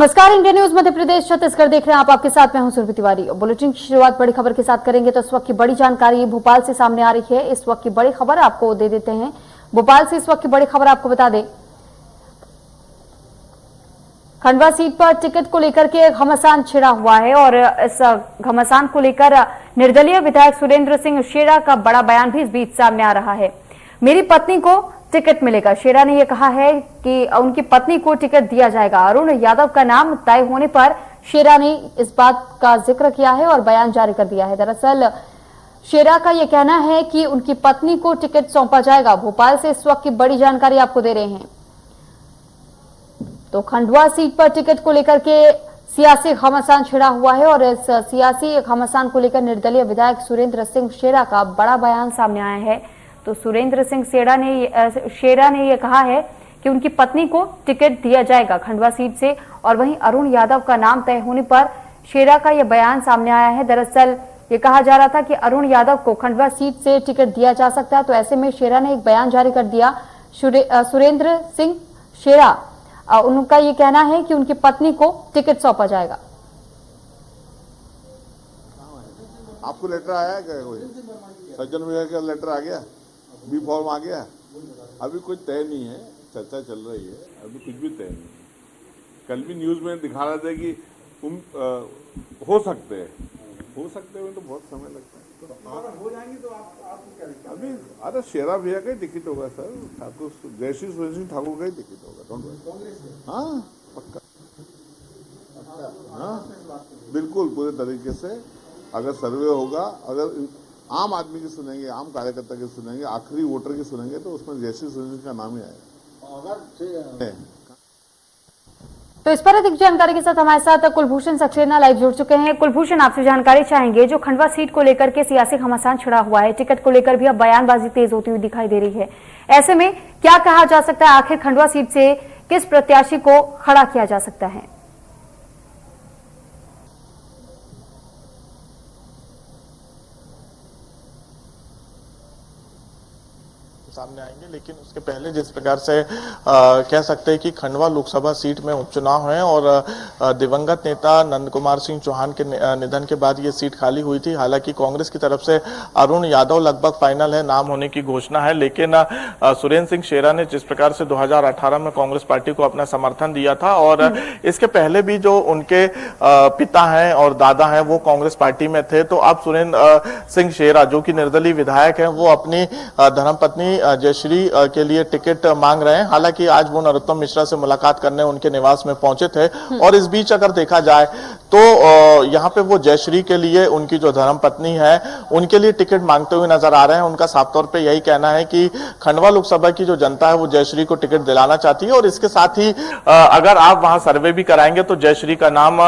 नमस्कार, India news Madhya Pradesh Chhattisgarh देख रहे हैं आप। आपके साथ मैं हूं सुरभि तिवारी। बुलेटिन की शुरुआत बड़ी खबर के साथ करेंगे तो इस वक्त की बड़ी जानकारी भोपाल से सामने आ रही है। इस वक्त की बड़ी खबर आपको दे देते हैं। भोपाल से इस वक्त की बड़ी खबर आपको बता दें, खंडवा सीट पर टिकट को लेकर के घमासान छिड़ा हुआ है और इस घमासान को लेकर निर्दलीय विधायक सुरेंद्र सिंह शेरा का बड़ा बयान भी इस बीच सामने आ रहा है। मेरी पत्नी को टिकट मिलेगा, शेरा ने यह कहा है कि उनकी पत्नी को टिकट दिया जाएगा। अरुण यादव का नाम तय होने पर शेरा ने इस बात का जिक्र किया है और बयान जारी कर दिया है। दरअसल शेरा का यह कहना है कि उनकी पत्नी को टिकट सौंपा जाएगा। भोपाल से इस वक्त की बड़ी जानकारी आपको दे रहे हैं। तो खंडवा सीट पर टिकट को लेकर के सियासी घमासान छिड़ा हुआ है और इस सियासी घमासान को लेकर निर्दलीय विधायक सुरेंद्र सिंह शेरा का बड़ा बयान सामने आया है। तो सुरेंद्र सिंह शेरा ने यह कहा है कि उनकी पत्नी को टिकट दिया जाएगा खंडवा सीट से, और वहीं अरुण यादव का नाम तय होने पर शेरा का यह बयान सामने आया है। दरअसल ये कहा जा रहा था कि अरुण यादव को खंडवा सीट से टिकट दिया जा सकता है, तो ऐसे में शेरा ने एक बयान जारी कर दिया। सुरेंद्र सिंह शेरा, उनका ये कहना है कि उनकी पत्नी को टिकट सौंपा जाएगा। आपको लेटर आया है क्या? कोई सज्जन भैया का लेटर आ गया, बी फॉर्म आ गया? अभी कुछ तय नहीं है, चर्चा चल रही है, अभी कुछ भी तय नहीं है। कल भी न्यूज में दिखा रहे थे कि हो सकते हैं तो बहुत समय लगता है। तो हो जाएंगे तो आपको क्या दिक्कत? अभी अरे शेरा भैया का ही टिकट होगा सर, ठाकुर जयश्री सुरेंद्र सिंह ठाकुर का ही टिकट होगा। हाँ पक्का, हाँ बिल्कुल पूरे तरीके से। अगर सर्वे होगा, अगर आम आदमी की सुनेंगे, आम कार्यकर्ता की सुनेंगे, आखिरी वोटर की सुनेंगे, तो उसमें जयश्री सुरेंद्र का नाम ही आएगा। तो इस पर अधिक जानकारी के साथ हमारे साथ कुलभूषण सक्सेना लाइव जुड़ चुके हैं। कुलभूषण, आपसे जानकारी चाहेंगे, जो खंडवा सीट को लेकर के सियासी घमासान छिड़ा हुआ है, टिकट को लेकर भी अब बयानबाजी तेज होती हुई दिखाई दे रही है, ऐसे में क्या कहा जा सकता है? आखिर खंडवा सीट से किस प्रत्याशी को खड़ा किया जा सकता है? सामने आएंगे, लेकिन उसके पहले जिस प्रकार से कह सकते हैं कि खंडवा लोकसभा सीट में उपचुनाव है और दिवंगत नेता नंद कुमार सिंह चौहान के निधन के बाद ये सीट खाली हुई थी। हालांकि कांग्रेस की तरफ से अरुण यादव लगभग फाइनल है, नाम होने की घोषणा है, लेकिन सुरेंद्र सिंह शेरा ने जिस प्रकार से 2018 में कांग्रेस पार्टी को अपना समर्थन दिया था और इसके पहले भी जो उनके पिता हैं और दादा हैं वो कांग्रेस पार्टी में थे, तो अब सुरेंद्र सिंह शेरा जो कि निर्दलीय विधायक है वो अपनी धर्मपत्नी जयश्री के लिए टिकट मांग रहे हैं। हालांकि आज वो नरोत्तम मिश्रा से मुलाकात करने उनके निवास में पहुंचे थे और इस बीच अगर देखा जाए तो यहाँ पे वो जयश्री के लिए, उनकी जो धर्मपत्नी है उनके लिए टिकट मांगते हुए नजर आ रहे हैं। उनका साफ तौर पे यही कहना है कि खंडवा लोकसभा की जो जनता है वो जयश्री को टिकट दिलाना चाहती है और इसके साथ ही अगर आप वहां सर्वे भी कराएंगे तो जयश्री का नाम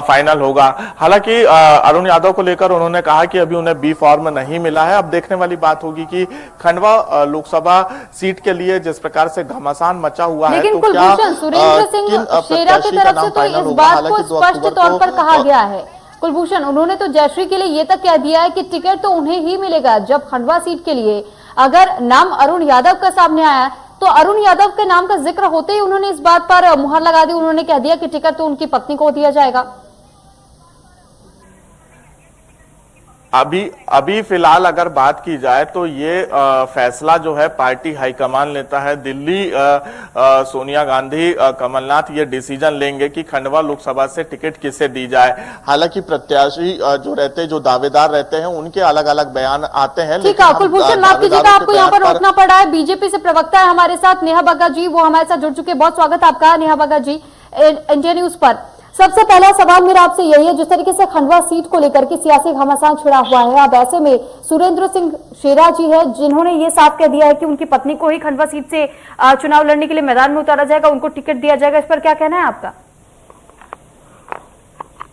फाइनल होगा। हालांकि अरुण यादव को लेकर उन्होंने कहा कि अभी उन्हें बी फॉर्म नहीं मिला है। अब देखने वाली बात होगी कि खंडवा लोकसभा सीट के लिए जिस प्रकार से घमासान मचा हुआ है, तो क्या सुरेंद्र सिंह शेरा की तरफ से तो इस बात को स्पष्ट तौर पर कहा गया है। कुलभूषण, उन्होंने तो जयश्री के लिए ये तक कह दिया है कि टिकट तो उन्हें ही मिलेगा। जब खंडवा सीट के लिए अगर नाम अरुण यादव का सामने आया तो अरुण यादव के नाम का जिक्र होते ही उन्होंने इस बात पर मुहर लगा दी। उन्होंने कह दिया कि टिकट तो उनकी पत्नी को दिया जाएगा। अभी फिलहाल अगर बात की जाए तो ये फैसला जो है पार्टी हाईकमान लेता है। दिल्ली सोनिया गांधी, कमलनाथ ये डिसीजन लेंगे कि खंडवा लोकसभा से टिकट किसे दी जाए। हालांकि प्रत्याशी जो रहते हैं, जो दावेदार रहते हैं, उनके अलग अलग बयान आते हैं। ठीक है कुलभूषण, माफ कीजिएगा, आपको यहाँ पर रोकना पड़ा है। बीजेपी से प्रवक्ता है हमारे साथ नेहा बग्गा जी, वो हमारे साथ जुड़ चुके हैं। बहुत स्वागत आपका नेहा बग्गा जी इंडिया न्यूज पर। सबसे पहला सवाल मेरा आपसे यही है, जिस तरीके से खंडवा सीट को लेकर के सियासी घमासान छिड़ा हुआ है, अब ऐसे में सुरेंद्र सिंह शेरा जी है जिन्होंने ये साफ कह दिया है कि उनकी पत्नी को ही खंडवा सीट से चुनाव लड़ने के लिए मैदान में उतारा जाएगा, उनको टिकट दिया जाएगा। इस पर क्या कहना है आपका?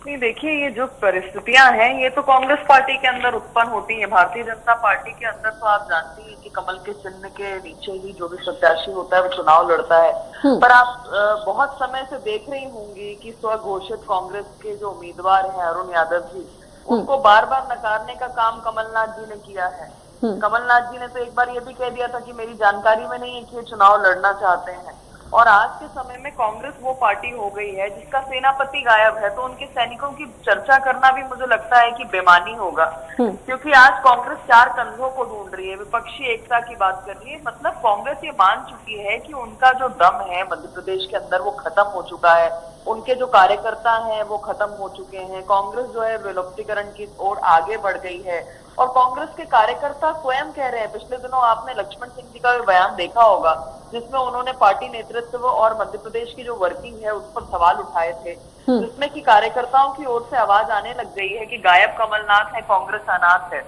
नहीं, देखिए, ये जो परिस्थितियां हैं ये तो कांग्रेस पार्टी के अंदर उत्पन्न होती है। भारतीय जनता पार्टी के अंदर तो आप जानती हैं कि कमल के चिन्ह के नीचे ही जो भी प्रत्याशी होता है वो चुनाव लड़ता है। पर आप बहुत समय से देख रही होंगी कि स्वघोषित कांग्रेस के जो उम्मीदवार हैं अरुण यादव जी, उनको बार बार नकारने का काम कमलनाथ जी ने किया है। कमलनाथ जी ने तो एक बार ये भी कह दिया था कि मेरी जानकारी में नहीं है कि ये चुनाव लड़ना चाहते हैं। और आज के समय में कांग्रेस वो पार्टी हो गई है जिसका सेनापति गायब है, तो उनके सैनिकों की चर्चा करना भी मुझे लगता है कि बेमानी होगा, क्योंकि आज कांग्रेस 4 कंधों को ढूंढ रही है, विपक्षी एकता की बात कर रही है। मतलब कांग्रेस ये मान चुकी है कि उनका जो दम है मध्य प्रदेश के अंदर वो खत्म हो चुका है, उनके जो कार्यकर्ता हैं वो खत्म हो चुके हैं। कांग्रेस जो है विलुप्तीकरण की ओर आगे बढ़ गई है और कांग्रेस के कार्यकर्ता स्वयं कह रहे हैं। पिछले दिनों आपने लक्ष्मण सिंह जी का भी बयान देखा होगा जिसमें उन्होंने पार्टी नेतृत्व और मध्य प्रदेश की जो वर्किंग है उस पर सवाल उठाए थे, जिसमें कि कार्यकर्ताओं की ओर से आवाज आने लग गई है कि गायब कमलनाथ है, कांग्रेस अनाथ है।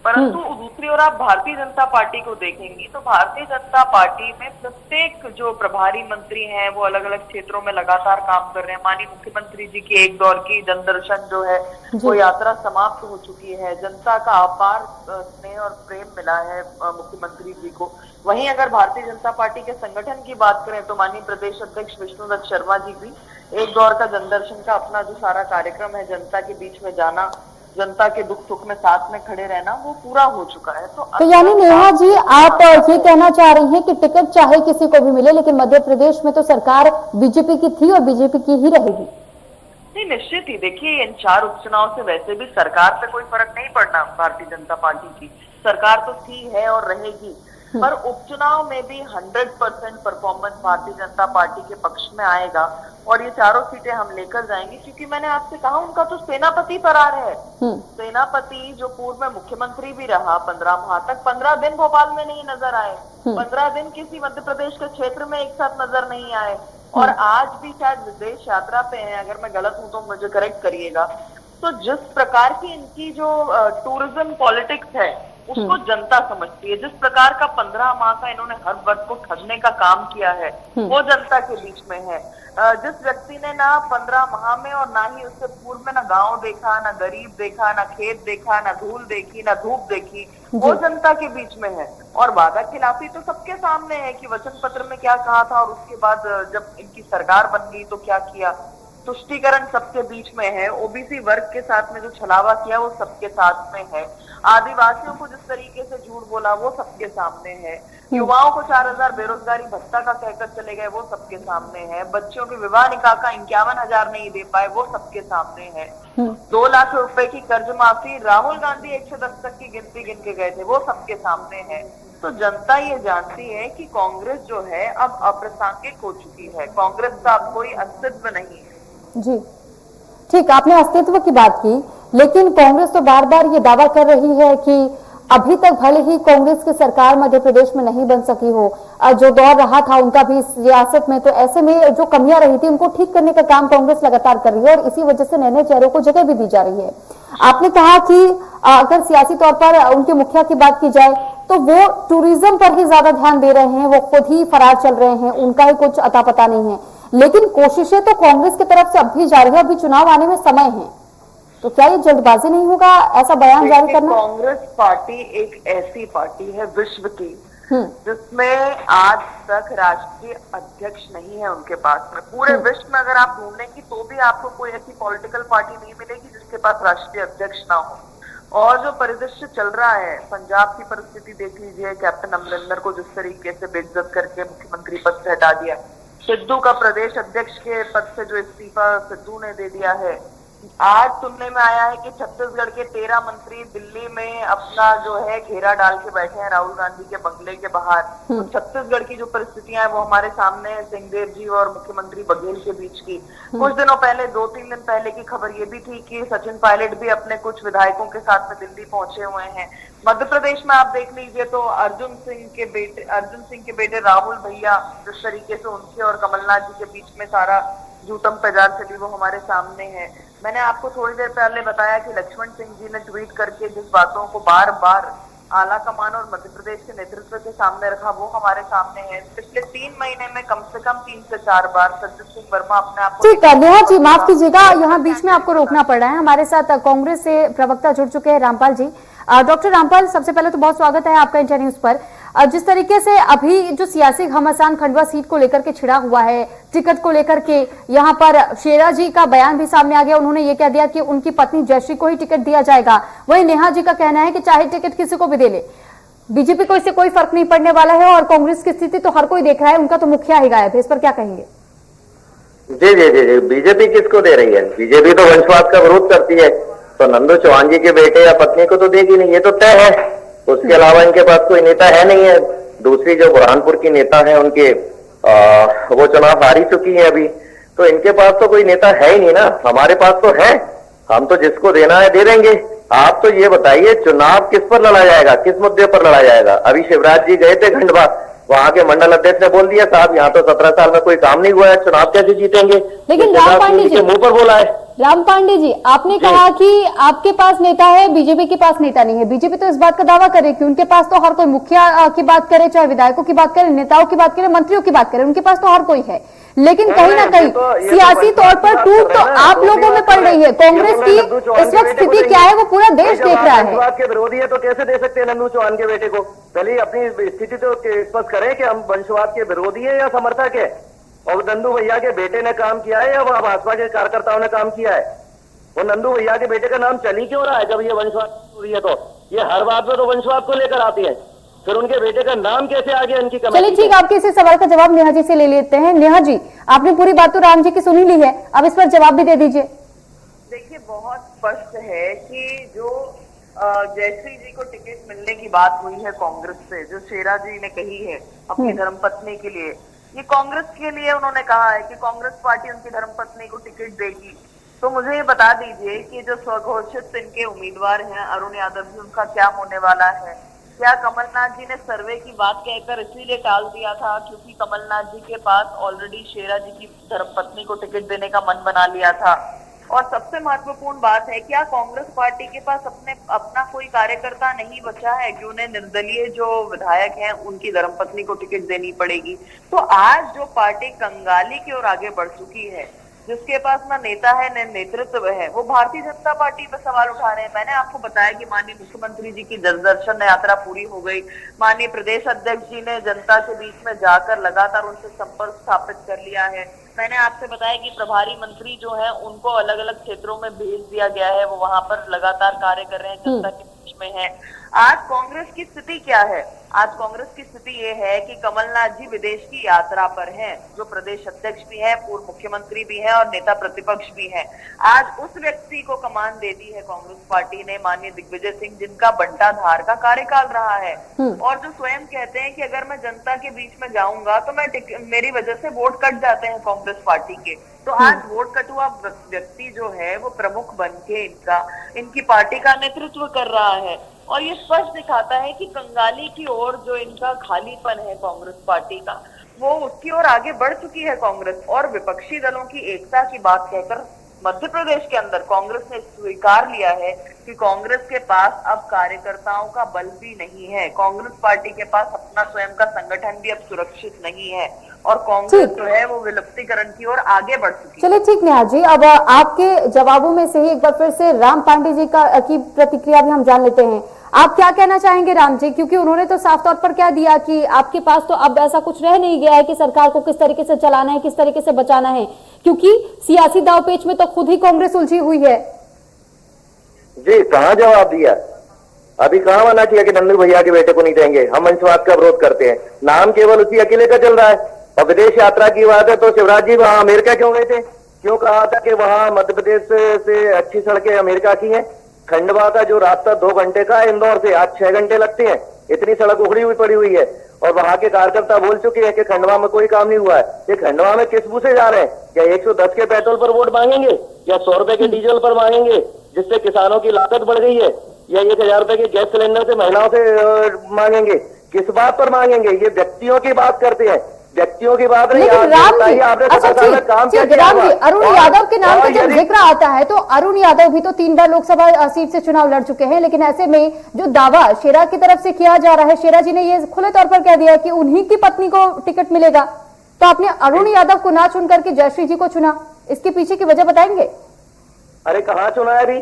परंतु दूसरी ओर आप भारतीय जनता पार्टी को देखेंगी तो भारतीय जनता पार्टी में प्रत्येक जो प्रभारी मंत्री हैं वो अलग अलग क्षेत्रों में लगातार काम कर रहे हैं। माननीय मुख्यमंत्री जी की एक दौर की जनदर्शन जो है वो यात्रा समाप्त हो चुकी है। जनता का अपार स्नेह और प्रेम मिला है मुख्यमंत्री जी को। वहीं अगर भारतीय जनता पार्टी के संगठन की बात करें तो माननीय प्रदेश अध्यक्ष विष्णुदत्त शर्मा जी भी एक दौर का जनदर्शन का अपना जो सारा कार्यक्रम है, जनता के बीच में जाना, जनता के दुख सुख में साथ में खड़े रहना, वो पूरा हो चुका है। तो यानी नेहा जी आप ये कहना चाह रही हैं कि टिकट चाहे किसी को भी मिले लेकिन मध्य प्रदेश में तो सरकार बीजेपी की थी और बीजेपी की ही रहेगी। नहीं, निश्चित ही। देखिए इन 4 उपचुनाव से वैसे भी सरकार पे कोई फर्क नहीं पड़ना भारतीय जनता पार्टी की, सरकार तो थी है और रहेगी, पर उपचुनाव में भी 100% परफॉर्मेंस भारतीय जनता पार्टी के पक्ष में आएगा और ये 4 सीटें हम लेकर जाएंगे। क्योंकि मैंने आपसे कहा उनका तो सेनापति फरार है। सेनापति जो पूर्व में मुख्यमंत्री भी रहा 15 माह तक, 15 दिन भोपाल में नहीं नजर आए, 15 दिन किसी मध्य प्रदेश के क्षेत्र में एक साथ नजर नहीं आए और आज भी शायद विदेश यात्रा पे हैं। अगर मैं गलत हूं तो मुझे करेक्ट करिएगा। तो जिस प्रकार की इनकी जो टूरिज्म पॉलिटिक्स है उसको जनता समझती है। जिस प्रकार का 15 माह का इन्होंने हर वर्ग को ठगने का काम किया है वो जनता के बीच में है। जिस व्यक्ति ने ना 15 माह में और ना ही उससे पूर्व में ना गांव देखा, ना गरीब देखा, ना खेत देखा, ना धूल देखी, ना धूप देखी, वो जनता के बीच में है। और वादा खिलाफी तो सबके सामने है कि वचन पत्र में क्या कहा था और उसके बाद जब इनकी सरकार बन गई तो क्या किया। तुष्टीकरण सबके बीच में है, ओबीसी वर्ग के साथ में जो छलावा किया वो सबके साथ में है, आदिवासियों को जिस तरीके से झूठ बोला वो सबके सामने है, युवाओं को 4000 बेरोजगारी भत्ता का कहकर चले गए वो सबके सामने है, बच्चों के विवाह निकाह का 51,000 नहीं दे पाए वो सबके सामने है, 2 लाख रुपए की कर्ज माफी राहुल गांधी 110 तक की गिनती गिन के गए थे वो सबके सामने है। तो जनता ये जानती है कि कांग्रेस जो है अब अप्रासंगिक हो चुकी है, कांग्रेस का अब कोई अस्तित्व नहीं है। जी ठीक, आपने अस्तित्व की बात की, लेकिन कांग्रेस तो बार बार ये दावा कर रही है कि अभी तक भले ही कांग्रेस की सरकार मध्य प्रदेश में नहीं बन सकी हो, जो दौर रहा था उनका भी सियासत में, तो ऐसे में जो कमियां रही थी उनको ठीक करने का काम कांग्रेस लगातार कर रही है और इसी वजह से नए नए चेहरों को जगह भी दी जा रही है। आपने कहा कि अगर सियासी तौर पर उनके मुखिया की बात की जाए तो वो टूरिज्म पर ही ज्यादा ध्यान दे रहे हैं, वो खुद ही फरार चल रहे हैं, उनका ही कुछ अता पता नहीं है, लेकिन कोशिशें तो कांग्रेस की तरफ से अब भी जारी है, अभी चुनाव आने में समय है, तो क्या ये जल्दबाजी नहीं होगा ऐसा बयान जारी करना? कांग्रेस पार्टी एक ऐसी पार्टी है विश्व की जिसमें आज तक राष्ट्रीय अध्यक्ष नहीं है उनके पास में। पूरे विश्व में अगर आप ढूंढेंगी तो भी आपको कोई ऐसी पॉलिटिकल पार्टी नहीं मिलेगी जिसके पास राष्ट्रीय अध्यक्ष ना हो। और जो परिदृश्य चल रहा है, पंजाब की परिस्थिति देख लीजिए, कैप्टन अमरिंदर को जिस तरीके से बेइज्जत करके मुख्यमंत्री पद से हटा दिया, सिद्धू का प्रदेश अध्यक्ष के पद से जो इस्तीफा सिद्धू ने दे दिया है। आज सुनने में आया है कि छत्तीसगढ़ के 13 मंत्री दिल्ली में अपना जो है घेरा डाल के बैठे हैं राहुल गांधी के बंगले के बाहर। तो छत्तीसगढ़ की जो परिस्थितियां हैं वो हमारे सामने है, सिंहदेव जी और मुख्यमंत्री बघेल के बीच की। कुछ दिनों पहले, 2-3 दिन पहले की खबर ये भी थी कि सचिन पायलट भी अपने कुछ विधायकों के साथ में दिल्ली पहुंचे हुए हैं। मध्य प्रदेश में आप देख लीजिए तो अर्जुन सिंह के बेटे राहुल भैया जिस तरीके से उनके और कमलनाथ जी के बीच में सारा जूतम पैजार चली वो हमारे सामने है। मैंने आपको थोड़ी देर पहले बताया कि लक्ष्मण सिंह जी ने ट्वीट करके जिस बातों को बार बार आला कमान और मध्य प्रदेश के नेतृत्व के सामने रखा वो हमारे सामने है। पिछले 3 महीने में कम से कम 3 से 4 बार सज्जन सिंह वर्मा अपने आप को। ठीक है नेहा जी, माफ कीजिएगा, यहाँ बीच में आपको रोकना पड़ रहा है। हमारे साथ कांग्रेस से प्रवक्ता जुड़ चुके हैं रामपाल जी। डॉक्टर रामपाल, सबसे पहले तो बहुत स्वागत है आपका इंडिया न्यूज पर। जिस तरीके से अभी जो सियासी घमासान खंडवा सीट को लेकर के छिड़ा हुआ है, टिकट को लेकर के यहाँ पर शेरा जी का बयान भी सामने आ गया, उन्होंने ये कह दिया कि उनकी पत्नी जयश्री को ही टिकट दिया जाएगा। वहीं नेहा जी का कहना है कि चाहे टिकट किसी को भी दे ले। बीजेपी को इससे कोई फर्क नहीं पड़ने वाला है और कांग्रेस की स्थिति तो हर कोई देख रहा है, उनका तो मुखिया ही गायब है, इस पर क्या कहेंगे? जी जी जी जी, बीजेपी किसको दे रही है? बीजेपी तो वंशवाद का विरोध करती है, तो नंदू चौहान जी के बेटे या पत्नी को तो देगी नहीं, ये तो तय है। उसके अलावा इनके पास कोई नेता है नहीं है। दूसरी जो बुरहानपुर की नेता है उनके वो चुनाव हारी चुकी है अभी, तो इनके पास तो कोई नेता है ही नहीं ना। हमारे पास तो है, हम तो जिसको देना है दे देंगे। आप तो ये बताइए चुनाव किस पर लड़ा जाएगा, किस मुद्दे पर लड़ा जाएगा? अभी शिवराज जी गए थे खंडवा, वहां के मंडल अध्यक्ष ने बोल दिया साहब यहाँ तो 17 साल में कोई काम नहीं हुआ है, चुनाव कैसे जीतेंगे? लेकिन राम पांडे जी के मुंह पर बोला है। राम पांडे जी, आपने कहा कि आपके पास नेता है, बीजेपी के पास नेता नहीं है। बीजेपी तो इस बात का दावा करे कि उनके पास तो हर कोई, मुखिया की बात करे, चाहे विधायकों की बात करे, नेताओं की बात करे, मंत्रियों की बात करे, उनके पास तो हर कोई है। लेकिन कहीं ना कहीं सियासी तौर पर टूट तो आप लोगों में पड़ रही है। कांग्रेस की इस वक्त स्थिति क्या है वो पूरा देश देख रहा है। वंशवाद के विरोधी है तो कैसे दे सकते हैं नंदू चौहान के बेटे को? पहले अपनी स्थिति तो स्पष्ट करें कि हम वंशवाद के विरोधी है या समर्थक है, और नंदू भैया के बेटे ने काम किया है या वह भाजपा के कार्यकर्ताओं ने काम किया है? वो नंदू भैया के बेटे का नाम चल ही क्यों रहा है जब ये वंशवाद विरोधी है? तो ये हर बात में तो वंशवाद को लेकर आती है, फिर उनके बेटे का नाम कैसे आ गया इनकी कमेटी? चलिए ठीक, आपके इसी सवाल का जवाब नेहा जी से ले लेते हैं। नेहा जी, आपने पूरी बात तो राम जी की सुनी ली है, अब इस पर जवाब भी दे दीजिए। देखिए, बहुत स्पष्ट है कि जो जयश्री जी को टिकट मिलने की बात हुई है कांग्रेस से, जो शेरा जी ने कही है अपनी धर्मपत्नी के लिए, ये कांग्रेस के लिए उन्होंने कहा है कि कांग्रेस पार्टी उनकी धर्मपत्नी को टिकट देगी। तो मुझे ये बता दीजिए कि जो स्वघोषित इनके उम्मीदवार हैं अरुण यादव जी, उनका क्या होने वाला है? क्या कमलनाथ जी ने सर्वे की बात कहकर इसीलिए टाल दिया था क्योंकि कमलनाथ जी के पास ऑलरेडी शेरा जी की धर्मपत्नी को टिकट देने का मन बना लिया था? और सबसे महत्वपूर्ण बात है, क्या कांग्रेस पार्टी के पास अपना कोई कार्यकर्ता नहीं बचा है कि उन्हें निर्दलीय जो विधायक हैं उनकी धर्मपत्नी को टिकट देनी पड़ेगी? तो आज जो पार्टी कंगाली की ओर आगे बढ़ चुकी है, जिसके पास ना नेता है न नेतृत्व है, वो भारतीय जनता पार्टी पर सवाल उठा रहे हैं। मैंने आपको बताया कि माननीय मुख्यमंत्री जी की दर्शन यात्रा पूरी हो गई। माननीय प्रदेश अध्यक्ष जी ने जनता के बीच में जाकर लगातार उनसे संपर्क स्थापित कर लिया है। मैंने आपसे बताया कि प्रभारी मंत्री जो है उनको अलग अलग क्षेत्रों में भेज दिया गया है, वो वहां पर लगातार कार्य कर रहे हैं, जनता के बीच में है। आज कांग्रेस की स्थिति क्या है? आज कांग्रेस की स्थिति ये है कि कमलनाथ जी विदेश की यात्रा पर हैं, जो प्रदेश अध्यक्ष भी हैं, पूर्व मुख्यमंत्री भी हैं और नेता प्रतिपक्ष भी हैं। आज उस व्यक्ति को कमान दे दी है कांग्रेस पार्टी ने, माननीय दिग्विजय सिंह, जिनका बंटाधार का कार्यकाल रहा है और जो स्वयं कहते हैं कि अगर मैं जनता के बीच में जाऊंगा तो मैं मेरी वजह से वोट कट जाते हैं कांग्रेस पार्टी के। तो आज वोट कटुआ व्यक्ति जो है वो प्रमुख बन के इनकी पार्टी का नेतृत्व कर रहा है, और ये स्पष्ट दिखाता है कि कंगाली की ओर जो इनका खालीपन है कांग्रेस पार्टी का, वो उसकी ओर आगे बढ़ चुकी है कांग्रेस। और विपक्षी दलों की एकता की बात कहकर मध्य प्रदेश के अंदर कांग्रेस ने स्वीकार लिया है कि कांग्रेस के पास अब कार्यकर्ताओं का बल भी नहीं है, कांग्रेस पार्टी के पास अपना स्वयं का संगठन भी अब सुरक्षित नहीं है, और कांग्रेस जो है वो विलुप्तीकरण की ओर आगे बढ़ चुकी है। चलिए ठीक नेहा जी, अब आपके जवाबों में से ही एक बार फिर से राम पांडे जी की प्रतिक्रिया भी हम जान लेते हैं। आप क्या कहना चाहेंगे राम जी, क्योंकि उन्होंने तो साफ तौर पर कह दिया कि आपके पास तो अब ऐसा कुछ रह नहीं गया है कि सरकार को किस तरीके से चलाना है, किस तरीके से बचाना है, क्योंकि सियासी दांवपेच में तो खुद ही कांग्रेस उलझी हुई है। जी, कहाँ जवाब दिया? अभी कहाँ मना किया कि नंदू भैया के बेटे को नहीं देंगे? हम वंशवाद का विरोध करते हैं, नाम केवल उसी अकेले का चल रहा है। और विदेश यात्रा की बात है तो शिवराज जी वहां अमेरिका क्यों गए थे? क्यों कहा था कि वहां मध्य प्रदेश से अच्छी सड़कें अमेरिका की हैं? खंडवा का जो रास्ता 2 घंटे का इंदौर से आज 6 घंटे लगते हैं, इतनी सड़क उखड़ी हुई पड़ी हुई है। और वहां के कार्यकर्ता बोल चुके हैं कि खंडवा में कोई काम नहीं हुआ है। ये खंडवा में किस मुंह से जा रहे हैं? क्या 110 के पेट्रोल पर वोट मांगेंगे, या 100 रुपए के डीजल पर मांगेंगे, जिससे किसानों की लागत बढ़ गई है, या 1000 रुपए के गैस सिलेंडर से महिलाओं से मांगेंगे? किस बात पर मांगेंगे? ये व्यक्तियों की बात करते हैं, व्यक्तियों की बात नहीं। लेकिन राम जी, अच्छा ठीक, राम जी, अरुण यादव के नाम का जब जिक्र आता है तो अरुण यादव भी तो 3 बार लोकसभा सीट से चुनाव लड़ चुके हैं, लेकिन ऐसे में जो दावा शेरा की तरफ से किया जा रहा है, शेरा जी ने ये खुले तौर पर कह दिया कि उन्हीं की पत्नी को टिकट मिलेगा, तो आपने अरुण यादव को ना चुन करके जयश्री जी को चुना, इसके पीछे की वजह बताएंगे? अरे कहाँ चुना है? अभी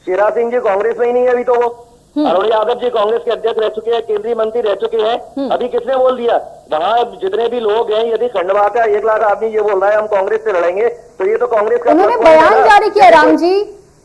शेरा सिंह जी कांग्रेस में ही नहीं है अभी तो वो। अरुण यादव जी कांग्रेस के अध्यक्ष रह चुके हैं, केंद्रीय मंत्री रह चुके हैं। अभी किसने बोल दिया? वहां जितने भी लोग हैं, यदि खंडवा का 1 लाख आदमी ये बोल रहा है हम कांग्रेस से लड़ेंगे, तो ये तो कांग्रेस का उन्होंने बयान जारी किया राम जी,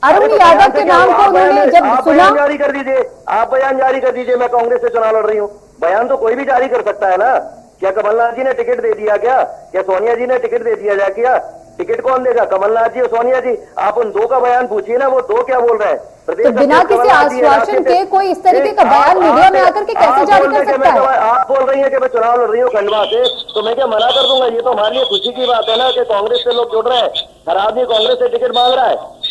अरुण अरे तो यादव बयान के से क्या नाम हुआ? को आप बयान उन्होंने जब आप सुना, बयान जारी कर दीजिए, आप बयान जारी कर दीजिए, मैं कांग्रेस से चुनाव लड़ रही हूँ। बयान तो कोई भी जारी कर सकता है ना। क्या कमलनाथ जी ने टिकट दे दिया क्या सोनिया जी ने टिकट दे दिया जाए? क्या टिकट कौन देगा, कमलनाथ जी और सोनिया जी? आप उन दो का बयान पूछिए ना, वो दो क्या बोल रहे हैं। तो बिना किसी आश्वासन के कोई इस तरीके का बयान मीडिया में आकर के कैसे जारी कर सकता है? आप बोल रही हैं कि मैं चुनाव लड़ रही हूँ खंडवा से, तो मैं क्या मना कर दूंगा? ये तो हमारे लिए खुशी की बात है ना कि कांग्रेस से लोग जुड़ रहे हैं। हर आदमी कांग्रेस से टिकट मांग रहा है।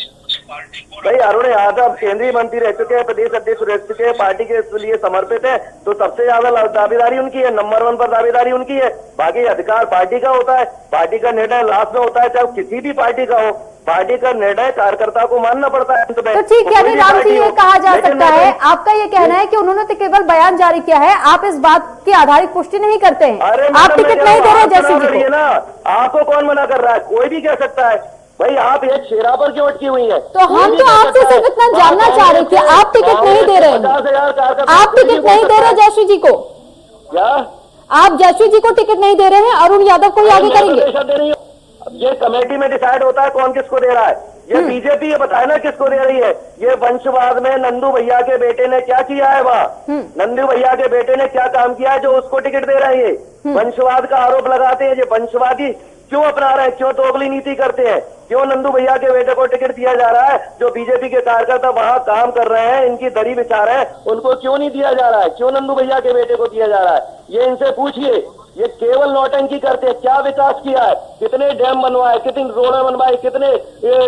भाई अरुण यादव केंद्रीय मंत्री रह चुके हैं, प्रदेश अध्यक्ष रह चुके हैं, पार्टी के लिए समर्पित है, तो सबसे ज्यादा दावेदारी उनकी है, नंबर 1 पर दावेदारी उनकी है। बाकी अधिकार पार्टी का होता है, पार्टी का निर्णय लास्ट में होता है, चाहे किसी भी पार्टी का हो। पार्टी का निर्णय कार्यकर्ता को मानना पड़ता है। तो ठीक है, यानी राम जी ये कहा जा सकता है, आपका ये कहना है कि उन्होंने तो केवल बयान जारी किया है, आप इस बात की आधारित पुष्टि नहीं करते हैं, आप टिकट नहीं दे रहे जैसी जी को। ना आपको कौन मना कर रहा है? कोई भी कह सकता है। भाई आप एक शेरा पर क्यों अटकी हुई है? तो हम तो आपसे सिर्फ इतना जानना चाह रहे कि आप टिकट नहीं दे रहे हैं, 50,000 कार्यकर्ता आप टिकट नहीं दे रहे जयश्री जी को, क्या आप जयश्री जी को टिकट नहीं दे रहे हैं, अरुण यादव को ही आगे करेंगे? दे रही हूँ। ये कमेटी में डिसाइड होता है कौन किसको दे रहा है। ये बीजेपी ये बताए ना किसको दे रही है। ये वंशवाद में नंदू भैया के बेटे ने क्या किया है वहाँ? नंदू भैया के बेटे ने क्या काम किया है जो उसको टिकट दे रहे हैं? वंशवाद का आरोप लगाते हैं। ये वंशवादी क्यों अपना रहे हैं? क्यों दोगली नीति करते हैं? क्यों नंदू भैया के बेटे को टिकट दिया जा रहा है? जो बीजेपी के कार्यकर्ता वहां काम कर रहे हैं, इनकी दरी बिछा रहे हैं, उनको क्यों नहीं दिया जा रहा है? क्यों नंदू भैया के बेटे को दिया जा रहा है? ये इनसे पूछिए। ये केवल नौटंकी करते हैं। क्या विकास किया है? कितने डैम बनवाए, कितनी रोडें बनवाई, कितने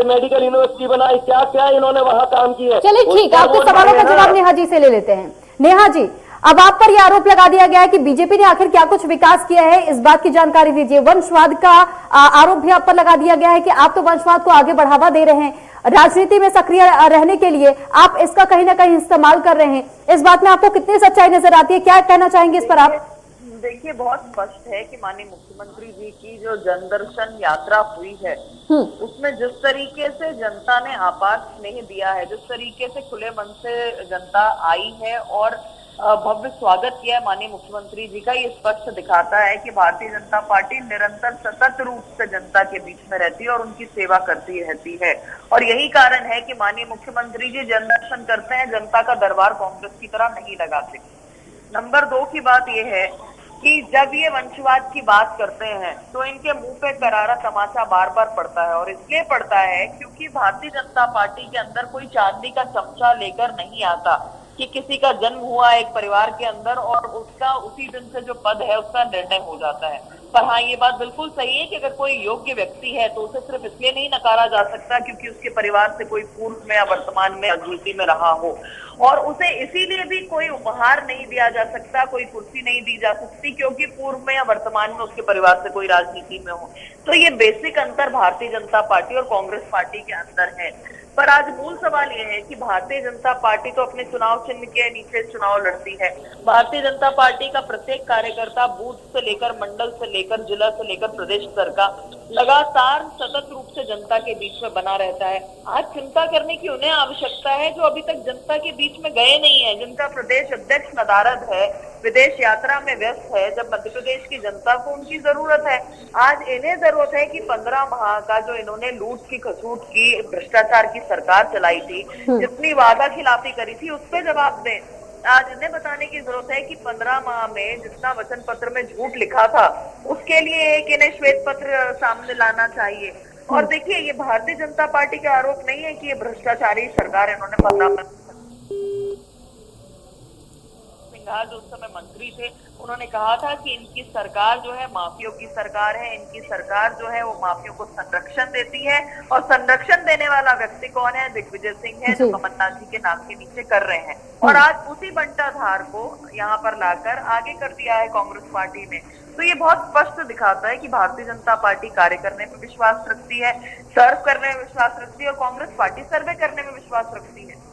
मेडिकल यूनिवर्सिटी बनाई, क्या क्या इन्होंने वहां काम किया? चलिए ठीक, आपके सवालों का जवाब नेहा जी से ले लेते हैं। नेहा जी, अब आप पर यह आरोप लगा दिया गया है कि बीजेपी ने आखिर क्या कुछ विकास किया है, इस बात की जानकारी दीजिए। वंशवाद का आरोप भी आप पर लगा दिया गया है कि आप तो वंशवाद को आगे बढ़ावा दे रहे हैं, राजनीति में सक्रिय रहने के लिए आप इसका कहीं ना कहीं इस्तेमाल कर रहे हैं। इस बात में आपको कितनी सच्चाई नजर आती है, क्या कहना चाहेंगे इस पर आप? देखिए, बहुत स्पष्ट है कि माननीय मुख्यमंत्री जी की जो जनदर्शन यात्रा हुई है उसमें जिस तरीके से जनता ने आपार स्नेह दिया है, जिस तरीके से खुले मन से जनता आई है और भव्य स्वागत किया है माननीय मुख्यमंत्री जी का, ये स्पष्ट दिखाता है कि भारतीय जनता पार्टी निरंतर सतत रूप से जनता के बीच में रहती है और उनकी सेवा करती रहती है। और यही कारण है कि माननीय मुख्यमंत्री जी जनदर्शन करते हैं, जनता का दरबार कांग्रेस की तरह नहीं लगाते। नंबर 2 की बात यह है कि जब ये वंशवाद की बात करते हैं तो इनके मुंह पे करारा तमाचा बार बार पड़ता है, और इसलिए पड़ता है क्योंकि भारतीय जनता पार्टी के अंदर कोई चांदी का चमचा लेकर नहीं आता कि किसी का जन्म हुआ एक परिवार के अंदर और उसका उसी दिन से जो पद है उसका निर्णय हो जाता है। पर हाँ, ये बात बिल्कुल सही है कि अगर कोई योग्य व्यक्ति है तो उसे सिर्फ इसलिए नहीं नकारा जा सकता क्योंकि उसके परिवार से कोई पूर्व में या वर्तमान में राजनीति में रहा हो, और उसे इसीलिए भी कोई उपहार नहीं दिया जा सकता, कोई कुर्सी नहीं दी जा सकती क्योंकि पूर्व में या वर्तमान में उसके परिवार से कोई राजनीति में हो। तो ये बेसिक अंतर भारतीय जनता पार्टी और कांग्रेस पार्टी के अंदर है। पर आज मूल सवाल यह है कि भारतीय जनता पार्टी तो अपने चुनाव चिन्ह के नीचे चुनाव लड़ती है। भारतीय जनता पार्टी का प्रत्येक कार्यकर्ता बूथ से लेकर मंडल से लेकर जिला से लेकर प्रदेश स्तर का लगातार सतत रूप से जनता के बीच में बना रहता है। आज चिंता करने की उन्हें आवश्यकता है जो अभी तक जनता के बीच में गए नहीं है, जिनका प्रदेश अध्यक्ष नदारद है, विदेश यात्रा में व्यस्त है, जब मध्य प्रदेश की जनता को उनकी जरूरत है। आज इन्हें जरूरत है कि 15 माह का जो इन्होंने लूट की खसूट की भ्रष्टाचार की सरकार चलाई थी, जितनी वादा खिलाफी करी थी उस पर जवाब दें। आज इन्हें बताने की जरूरत है कि 15 माह में जितना वचन पत्र में झूठ लिखा था उसके लिए एक इन्हें श्वेत पत्र सामने लाना चाहिए। और देखिए, ये भारतीय जनता पार्टी का आरोप नहीं है कि ये भ्रष्टाचारी सरकार इन्होंने 15 जो उस समय मंत्री थे उन्होंने कहा था कि इनकी सरकार जो है माफियों की सरकार है, इनकी सरकार जो है वो माफियों को संरक्षण देती है, और संरक्षण देने वाला व्यक्ति कौन है? दिग्विजय सिंह है, जो कमलनाथ जी के नाम के नीचे कर रहे हैं। और आज उसी बंटाधार को यहाँ पर लाकर आगे कर दिया है कांग्रेस पार्टी ने। तो ये बहुत स्पष्ट दिखाता है कि भारतीय जनता पार्टी कार्य करने में विश्वास रखती है, सर्व करने में विश्वास रखती है, और कांग्रेस पार्टी सर्वे करने में विश्वास रखती है।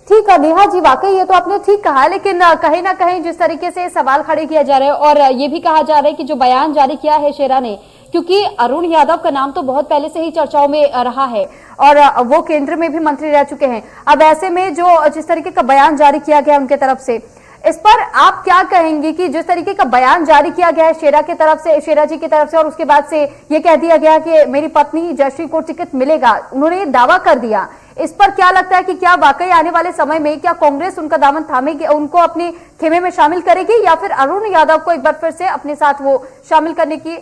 ठीक है नेहा जी, वाकई ये तो आपने ठीक कहा, लेकिन कहीं ना कहीं जिस तरीके से सवाल खड़े किया जा रहा है और ये भी कहा जा रहा है कि जो बयान जारी किया है शेरा ने, क्योंकि अरुण यादव का नाम तो बहुत पहले से ही चर्चाओं में रहा है और वो केंद्र में भी मंत्री रह चुके हैं। अब ऐसे में जो जिस तरीके का बयान जारी किया गया उनके तरफ से, इस पर आप क्या कहेंगे कि जिस तरीके का बयान जारी किया गया है शेरा की तरफ से, शेरा जी की तरफ से, और उसके बाद से ये कह दिया गया कि मेरी पत्नी जयश्री को टिकट मिलेगा, उन्होंने ये दावा कर दिया, इस पर क्या लगता है कि क्या वाकई आने वाले समय में क्या कांग्रेस उनका दामन थामेगी, उनको अपने खेमे में शामिल करेगी, या फिर अरुण यादव को एक बार फिर से अपने साथ वो शामिल करने की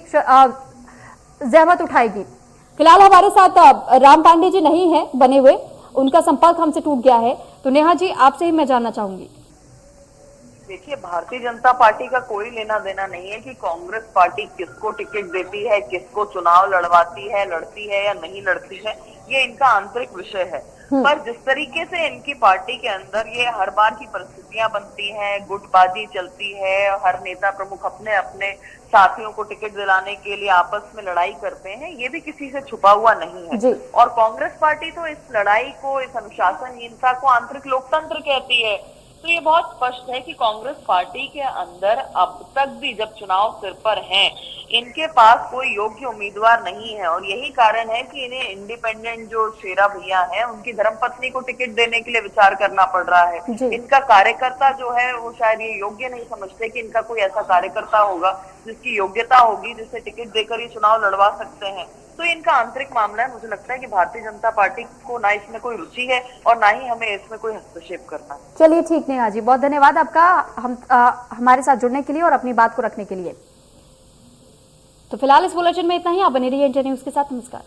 जहमत उठाएगी? फिलहाल हमारे साथ राम पांडे जी नहीं है बने हुए, उनका संपर्क हमसे टूट गया है। तो नेहा जी, आपसे ही मैं जानना चाहूंगी। देखिए, भारतीय जनता पार्टी का कोई लेना देना नहीं है कि कांग्रेस पार्टी किसको टिकट देती है, किसको चुनाव लड़वाती है, लड़ती है या नहीं लड़ती है, ये इनका आंतरिक विषय है। पर जिस तरीके से इनकी पार्टी के अंदर ये हर बार की परिस्थितियां बनती हैं, गुटबाजी चलती है, हर नेता प्रमुख अपने अपने साथियों को टिकट दिलाने के लिए आपस में लड़ाई करते हैं, ये भी किसी से छुपा हुआ नहीं है। और कांग्रेस पार्टी तो इस लड़ाई को, इस अनुशासनहीनता को आंतरिक लोकतंत्र कहती है। तो ये बहुत स्पष्ट है कि कांग्रेस पार्टी के अंदर अब तक भी जब चुनाव सिर पर हैं, इनके पास कोई योग्य उम्मीदवार नहीं है, और यही कारण है कि इन्हें इंडिपेंडेंट जो शेरा भैया हैं, उनकी धर्मपत्नी को टिकट देने के लिए विचार करना पड़ रहा है। इनका कार्यकर्ता जो है वो शायद ये योग्य नहीं समझते कि इनका कोई ऐसा कार्यकर्ता होगा जिसकी योग्यता होगी, जिसे टिकट देकर ये चुनाव लड़वा सकते हैं। तो इनका आंतरिक मामला है। मुझे लगता है कि भारतीय जनता पार्टी को ना इसमें कोई रुचि है और ना ही हमें इसमें कोई हस्तक्षेप करना है। चलिए ठीक नेहा जी, बहुत धन्यवाद आपका हमारे साथ जुड़ने के लिए और अपनी बात को रखने के लिए। तो फिलहाल इस बुलेटिन में इतना ही। आप बने रहिए इंडिया न्यूज के साथ। नमस्कार।